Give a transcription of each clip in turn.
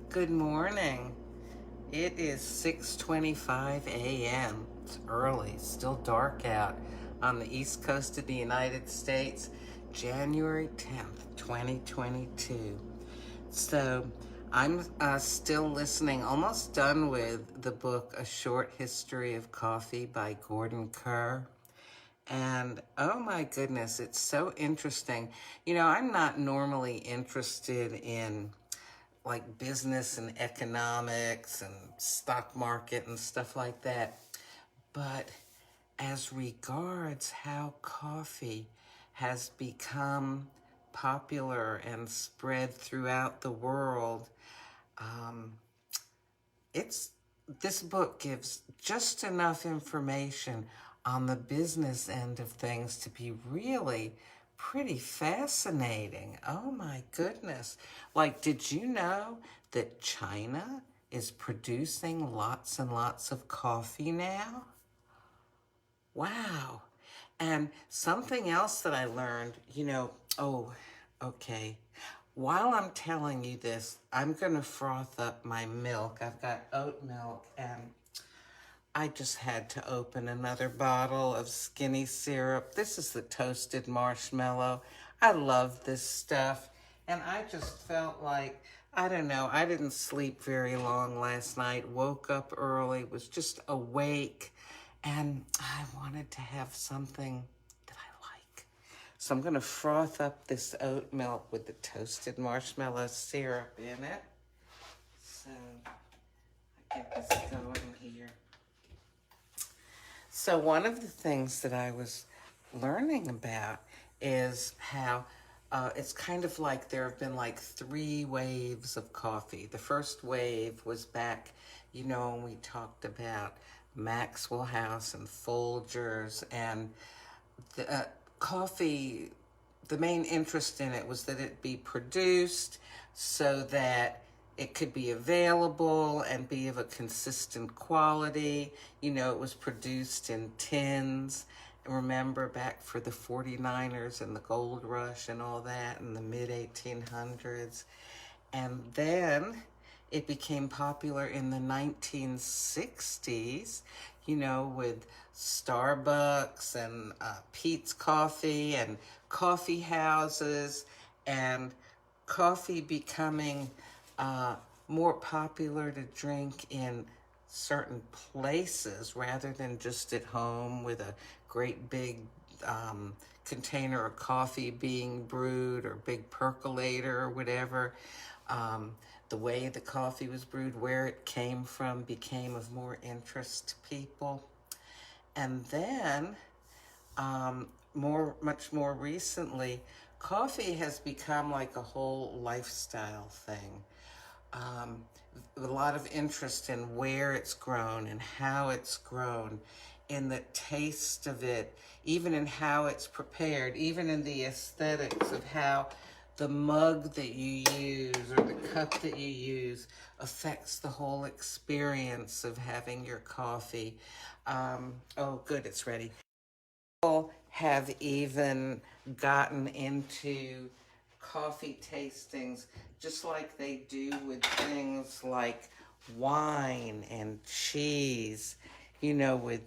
Good morning. It is 6:25 a.m. It's early, still dark out on the east coast of the United States, January 10th, 2022. So I'm still listening, almost done with the book A Short History of Coffee by Gordon Kerr. And oh my goodness, it's so interesting. I'm not normally interested in like business and economics and stock market and stuff like that. But as regards how coffee has become popular and spread throughout the world, um, it's this book gives just enough information on the business end of things to be really pretty fascinating. Oh my goodness. Like, did you know that China is producing lots and lots of coffee now? Wow. And something else that I learned, okay. While I'm telling you this, I'm going to froth up my milk. I've got oat milk, and I just had to open another bottle of skinny syrup. This is the Toasted Marshmallow. I love this stuff. And I just felt like, I don't know, I didn't sleep very long last night, woke up early, was just awake, and I wanted to have something that I like. So I'm going to froth up this oat milk with the toasted marshmallow syrup in it. So I get this going here. So one of the things that I was learning about is how it's kind of like there have been like three waves of coffee. The first wave was back, when we talked about Maxwell House and Folgers, and the coffee, the main interest in it was that it be produced so that it could be available and be of a consistent quality. It was produced in tins. Remember back for the 49ers and the gold rush and all that in the mid-1800s. And then it became popular in the 1960s, with Starbucks and Peet's Coffee and coffee houses, and coffee becoming more popular to drink in certain places rather than just at home with a great big container of coffee being brewed or big percolator or whatever. The way the coffee was brewed, where it came from, became of more interest to people. And then, much more recently, coffee has become like a whole lifestyle thing. A lot of interest in where it's grown and how it's grown, in the taste of it, even in how it's prepared, even in the aesthetics of how the mug that you use or the cup that you use affects the whole experience of having your coffee. Oh, good, it's ready. People have even gotten into coffee tastings just like they do with things like wine and cheese, with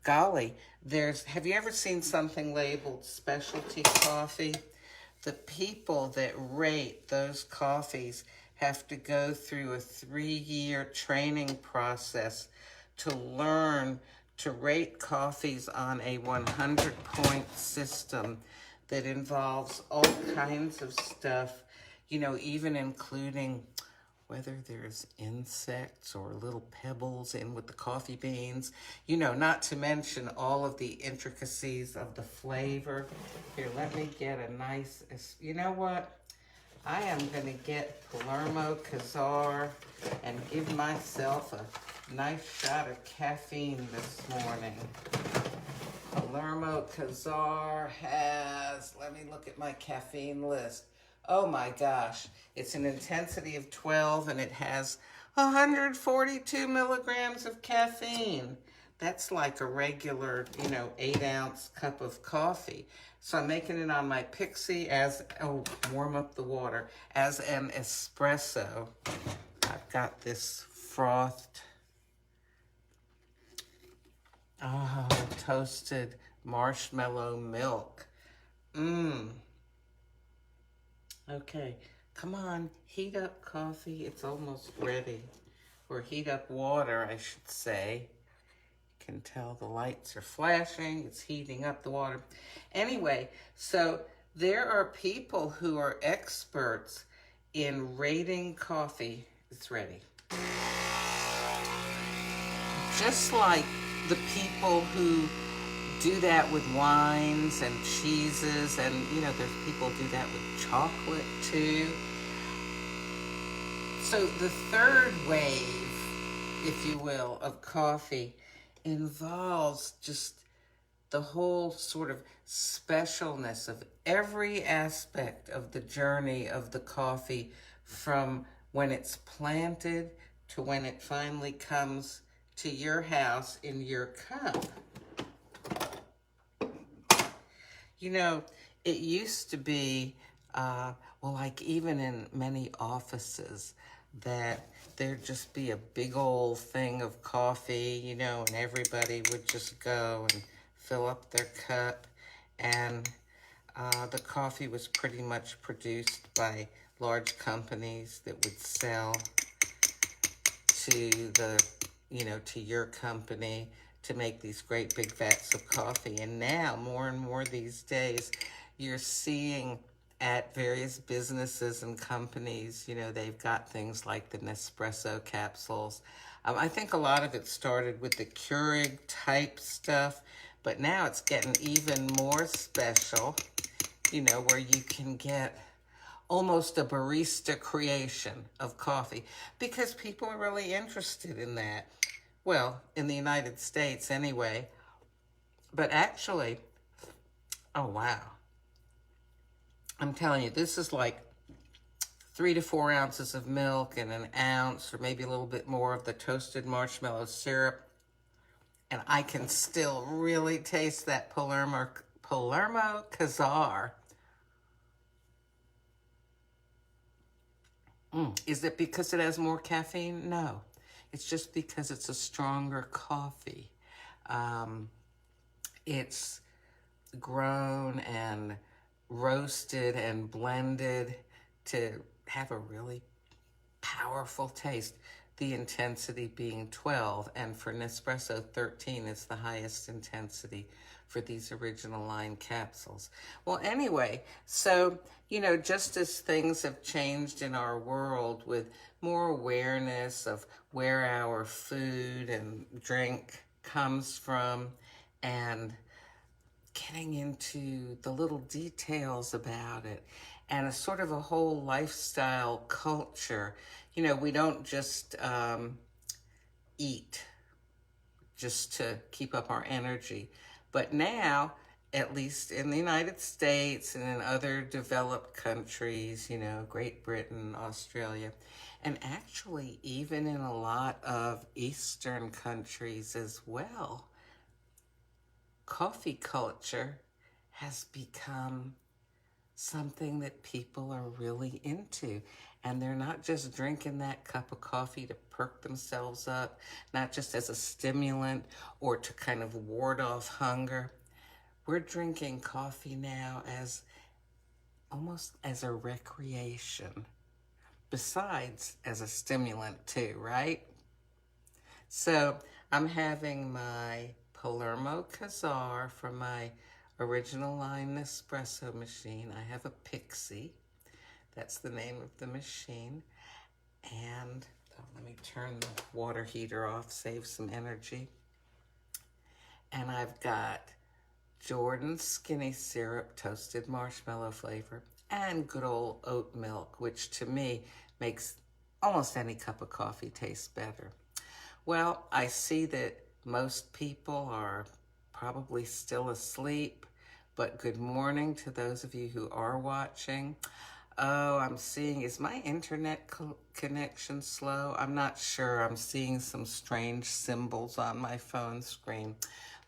golly, have you ever seen something labeled specialty coffee? The people that rate those coffees have to go through a 3-year training process to learn to rate coffees on a 100-point system that involves all kinds of stuff, even including whether there's insects or little pebbles in with the coffee beans, not to mention all of the intricacies of the flavor. Here, let me get a nice, you know what? I am going to get Palermo Kazaar and give myself a nice shot of caffeine this morning. Palermo Kazaar has, let me look at my caffeine list. Oh my gosh, it's an intensity of 12 and it has 142 milligrams of caffeine. That's like a regular, 8-ounce cup of coffee. So I'm making it on my Pixie warm up the water, as an espresso. I've got this frothed, toasted marshmallow milk. Okay, come on, heat up coffee. It's almost ready. Or heat up water, I should say. You can tell the lights are flashing. It's heating up the water. Anyway, so there are people who are experts in rating coffee. It's ready. Just like the people who do that with wines and cheeses, and there's people who do that with chocolate too. So the third wave, if you will, of coffee involves just the whole sort of specialness of every aspect of the journey of the coffee, from when it's planted to when it finally comes to your house in your cup. It used to be, like even in many offices, that there'd just be a big old thing of coffee, and everybody would just go and fill up their cup. And the coffee was pretty much produced by large companies that would sell to to your company to make these great big vats of coffee. And now, more and more these days, you're seeing at various businesses and companies, they've got things like the Nespresso capsules. I think a lot of it started with the Keurig type stuff, but now it's getting even more special, where you can get almost a barista creation of coffee, because people are really interested in that. Well, in the United States anyway. But actually, oh wow. I'm telling you, this is like 3 to 4 ounces of milk and an ounce or maybe a little bit more of the toasted marshmallow syrup. And I can still really taste that Palermo Kazaar. Is it because it has more caffeine? No. It's just because it's a stronger coffee. It's grown and roasted and blended to have a really powerful taste. The intensity being 12, and for Nespresso 13 is the highest intensity for these original line capsules. Well, anyway, so, just as things have changed in our world with more awareness of where our food and drink comes from, and getting into the little details about it, and a sort of a whole lifestyle culture. We don't just eat just to keep up our energy. But now, at least in the United States and in other developed countries, Great Britain, Australia, and actually even in a lot of Eastern countries as well, coffee culture has become something that people are really into. And they're not just drinking that cup of coffee to perk themselves up, not just as a stimulant or to kind of ward off hunger. We're drinking coffee now as almost as a recreation, besides as a stimulant too, right? So I'm having my Palermo Kazaar from my original line Nespresso machine. I have a Pixie. That's the name of the machine. And let me turn the water heater off, save some energy. And I've got Jordan's Skinny Syrup, toasted marshmallow flavor, and good old oat milk, which to me makes almost any cup of coffee taste better. Well, I see that most people are probably still asleep, but good morning to those of you who are watching. Oh, I'm seeing, is my internet connection slow? I'm not sure. I'm seeing some strange symbols on my phone screen.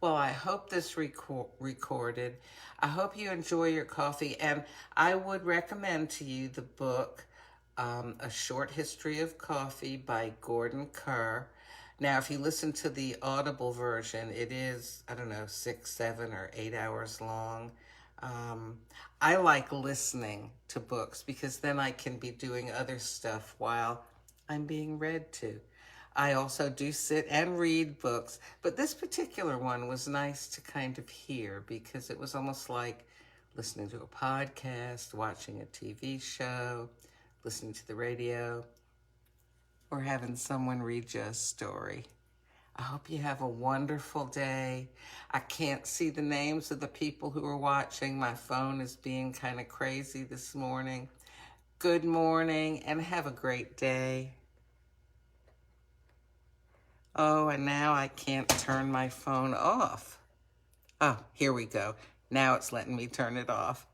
Well, I hope this recorded. I hope you enjoy your coffee, and I would recommend to you the book, A Short History of Coffee by Gordon Kerr. Now, if you listen to the Audible version, it is, I don't know, 6, 7, or 8 hours long. Um, I like listening to books because then I can be doing other stuff while I'm being read to. I also do sit and read books, but this particular one was nice to kind of hear because it was almost like listening to a podcast, watching a TV show, listening to the radio, or having someone read you a story. I hope you have a wonderful day. I can't see the names of the people who are watching. My phone is being kind of crazy this morning. Good morning and have a great day. Oh, and now I can't turn my phone off. Oh, here we go. Now it's letting me turn it off.